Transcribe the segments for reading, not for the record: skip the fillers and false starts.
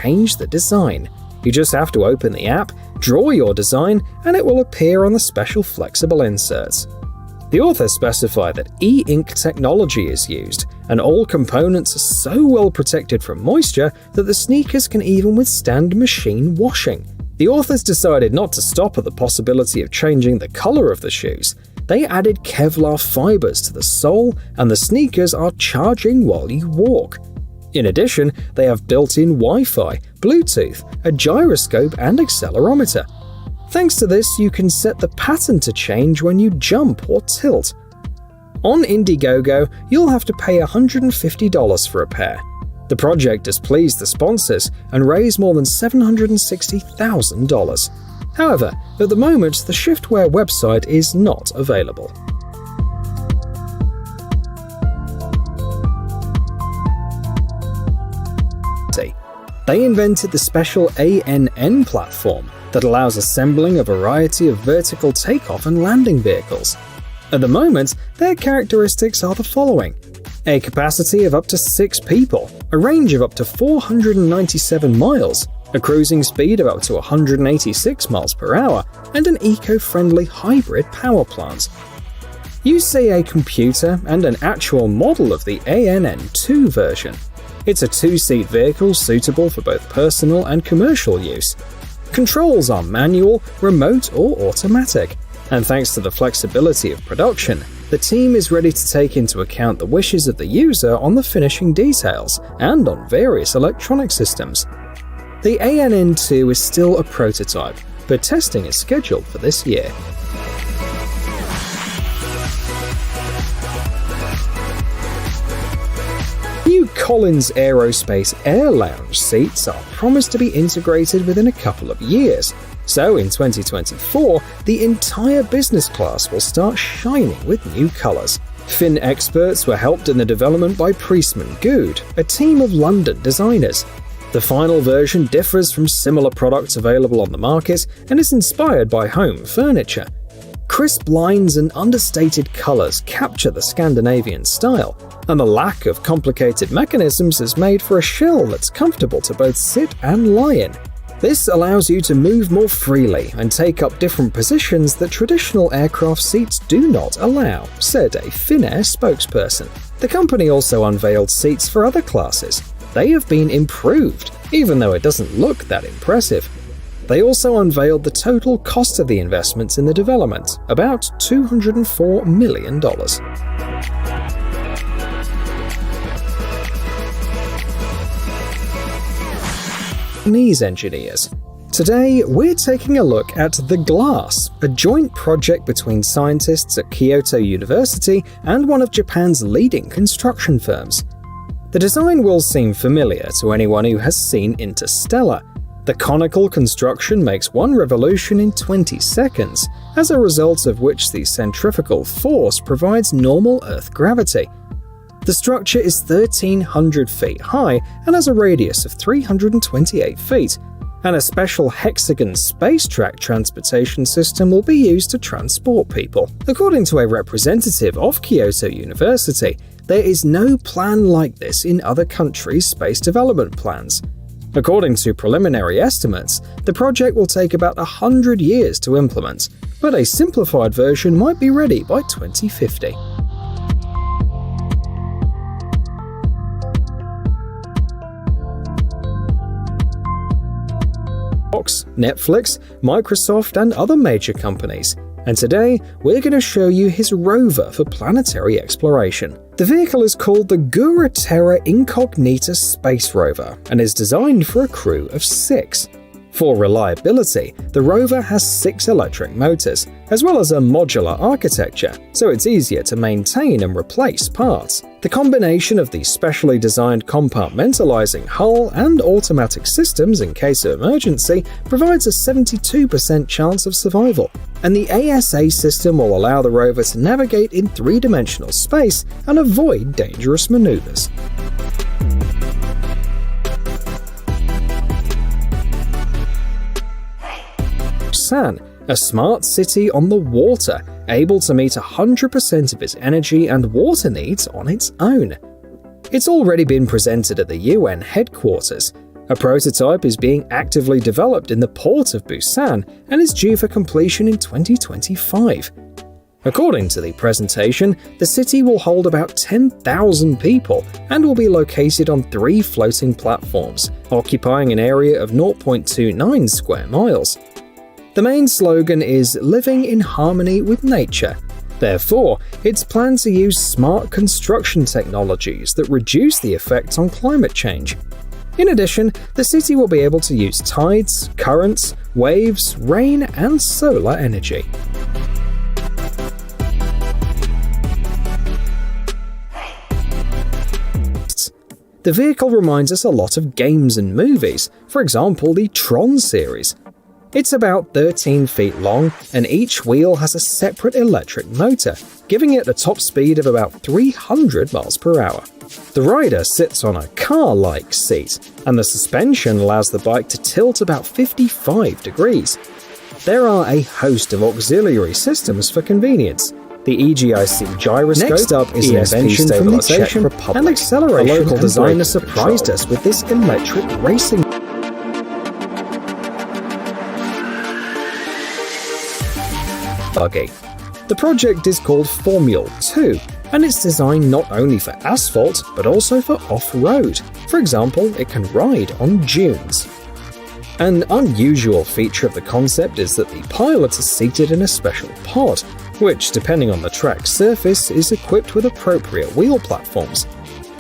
change the design. You just have to open the app, draw your design, and it will appear on the special flexible inserts. The authors specify that e-ink technology is used, and all components are so well protected from moisture that the sneakers can even withstand machine washing. The authors decided not to stop at the possibility of changing the color of the shoes. They added Kevlar fibers to the sole, and the sneakers are charging while you walk. In addition, they have built-in Wi-Fi, Bluetooth, a gyroscope, and accelerometer. Thanks to this, you can set the pattern to change when you jump or tilt. On Indiegogo, you'll have to pay $150 for a pair. The project has pleased the sponsors and raised more than $760,000. However, at the moment, the Shiftwear website is not available. They invented the special ANN platform that allows assembling a variety of vertical takeoff and landing vehicles. At the moment, their characteristics are the following: a capacity of up to 6 people, a range of up to 497 miles, a cruising speed of up to 186 miles per hour, and an eco-friendly hybrid power plant. You see a computer and an actual model of the ANN2 version. It's a 2-seat vehicle suitable for both personal and commercial use. Controls are manual, remote, or automatic, and thanks to the flexibility of production, the team is ready to take into account the wishes of the user on the finishing details and on various electronic systems. The ANN2 is still a prototype, but testing is scheduled for this year. New Collins Aerospace Air Lounge seats are promised to be integrated within a couple of years. So in 2024, the entire business class will start shining with new colors. Fin experts were helped in the development by Priestman Good, a team of London designers. The final version differs from similar products available on the market and is inspired by home furniture. Crisp lines and understated colors capture the Scandinavian style, and the lack of complicated mechanisms is made for a shell that's comfortable to both sit and lie in. This allows you to move more freely and take up different positions that traditional aircraft seats do not allow, said a Finnair spokesperson. The company also unveiled seats for other classes. They have been improved, even though it doesn't look that impressive. They also unveiled the total cost of the investments in the development, about $204 million. Japanese engineers. Today, we're taking a look at the Glass, a joint project between scientists at Kyoto University and one of Japan's leading construction firms. The design will seem familiar to anyone who has seen Interstellar. The conical construction makes one revolution in 20 seconds, as a result of which the centrifugal force provides normal Earth gravity. The structure is 1,300 feet high and has a radius of 328 feet, and a special hexagon space track transportation system will be used to transport people. According to a representative of Kyoto University, there is no plan like this in other countries' space development plans. According to preliminary estimates, the project will take about 100 years to implement, but a simplified version might be ready by 2050. Netflix, Microsoft, and other major companies. And today, we're going to show you his rover for planetary exploration. The vehicle is called the Gura Terra Incognita Space Rover and is designed for a crew of 6. For reliability, the rover has 6 electric motors, as well as a modular architecture, so it's easier to maintain and replace parts. The combination of the specially designed compartmentalizing hull and automatic systems in case of emergency provides a 72% chance of survival, and the ASA system will allow the rover to navigate in 3-dimensional space and avoid dangerous maneuvers. San, a smart city on the water, able to meet 100% of its energy and water needs on its own. It's already been presented at the UN headquarters. A prototype is being actively developed in the port of Busan and is due for completion in 2025. According to the presentation, the city will hold about 10,000 people and will be located on 3 floating platforms, occupying an area of 0.29 square miles. The main slogan is "Living in harmony with nature." Therefore, it's planned to use smart construction technologies that reduce the effects on climate change. In addition, the city will be able to use tides, currents, waves, rain, and solar energy. The vehicle reminds us a lot of games and movies, for example the Tron series. It's about 13 feet long, and each wheel has a separate electric motor, giving it a top speed of about 300 miles per hour. The rider sits on a car-like seat, and the suspension allows the bike to tilt about 55 degrees. There are a host of auxiliary systems for convenience. The EGIC gyroscope. Next up is an invention from the Czech Republic, and acceleration. A local designer surprised us with this electric racing buggy. The project is called Formule 2, and it's designed not only for asphalt but also for off-road. For example, it can ride on dunes. An unusual feature of the concept is that the pilot is seated in a special pod, which, depending on the track's surface, is equipped with appropriate wheel platforms.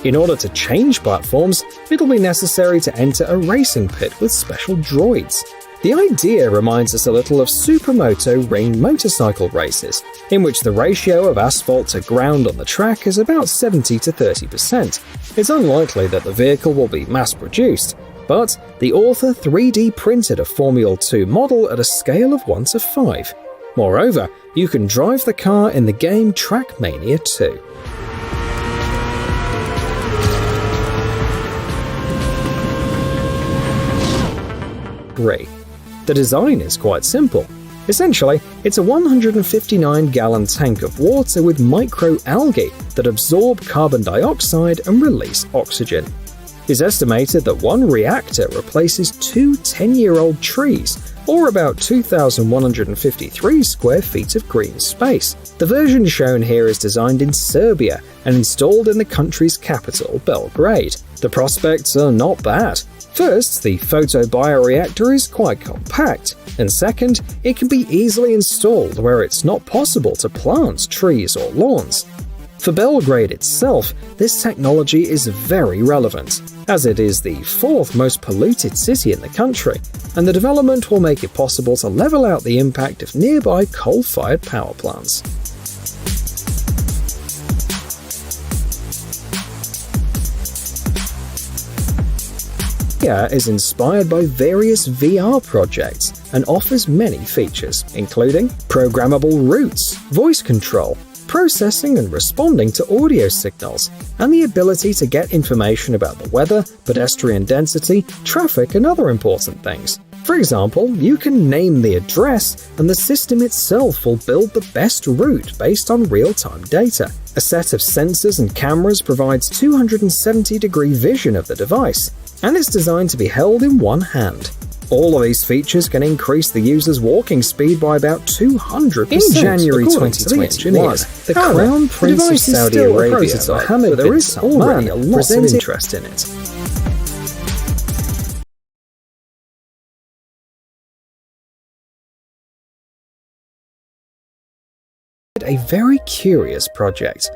In order to change platforms, it'll be necessary to enter a racing pit with special droids. The idea reminds us a little of supermoto ring motorcycle races, in which the ratio of asphalt to ground on the track is about 70 to 30%. It's unlikely that the vehicle will be mass-produced, but the author 3D printed a Formula 2 model at a scale of 1 to 5. Moreover, you can drive the car in the game Trackmania 2. The design is quite simple. Essentially, it's a 159-gallon tank of water with microalgae that absorb carbon dioxide and release oxygen. It's estimated that one reactor replaces 2 10-year-old trees, or about 2,153 square feet of green space. The version shown here is designed in Serbia and installed in the country's capital, Belgrade. The prospects are not bad. First, the photobioreactor is quite compact, and second, it can be easily installed where it's not possible to plant trees or lawns. For Belgrade itself, this technology is very relevant, as it is the 4th most polluted city in the country, and the development will make it possible to level out the impact of nearby coal-fired power plants. Is inspired by various VR projects and offers many features, including programmable routes, voice control, processing and responding to audio signals, and the ability to get information about the weather, pedestrian density, traffic, and other important things. For example, you can name the address, and the system itself will build the best route based on real-time data. A set of sensors and cameras provides 270-degree vision of the device, and it's designed to be held in one hand. All of these features can increase the user's walking speed by about 200%. In January 2021, the Crown Prince of Saudi Arabia, Mohammed bin Salman, a lot of interest in it. A very curious project.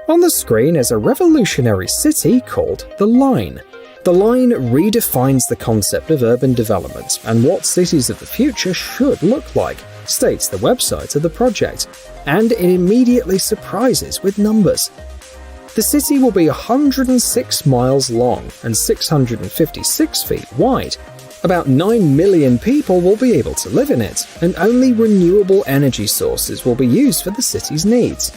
On the screen is a revolutionary city called The Line. The Line redefines the concept of urban development and what cities of the future should look like, states the website of the project, and it immediately surprises with numbers. The city will be 106 miles long and 656 feet wide. About 9 million people will be able to live in it, and only renewable energy sources will be used for the city's needs.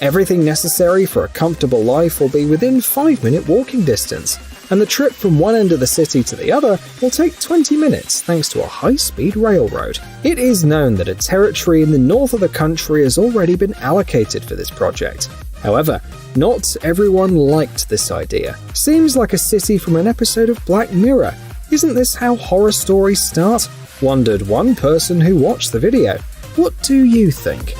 Everything necessary for a comfortable life will be within 5-minute walking distance, and the trip from one end of the city to the other will take 20 minutes thanks to a high-speed railroad. It is known that a territory in the north of the country has already been allocated for this project. However, not everyone liked this idea. Seems like a city from an episode of Black Mirror. Isn't this how horror stories start? Wondered one person who watched the video. What do you think?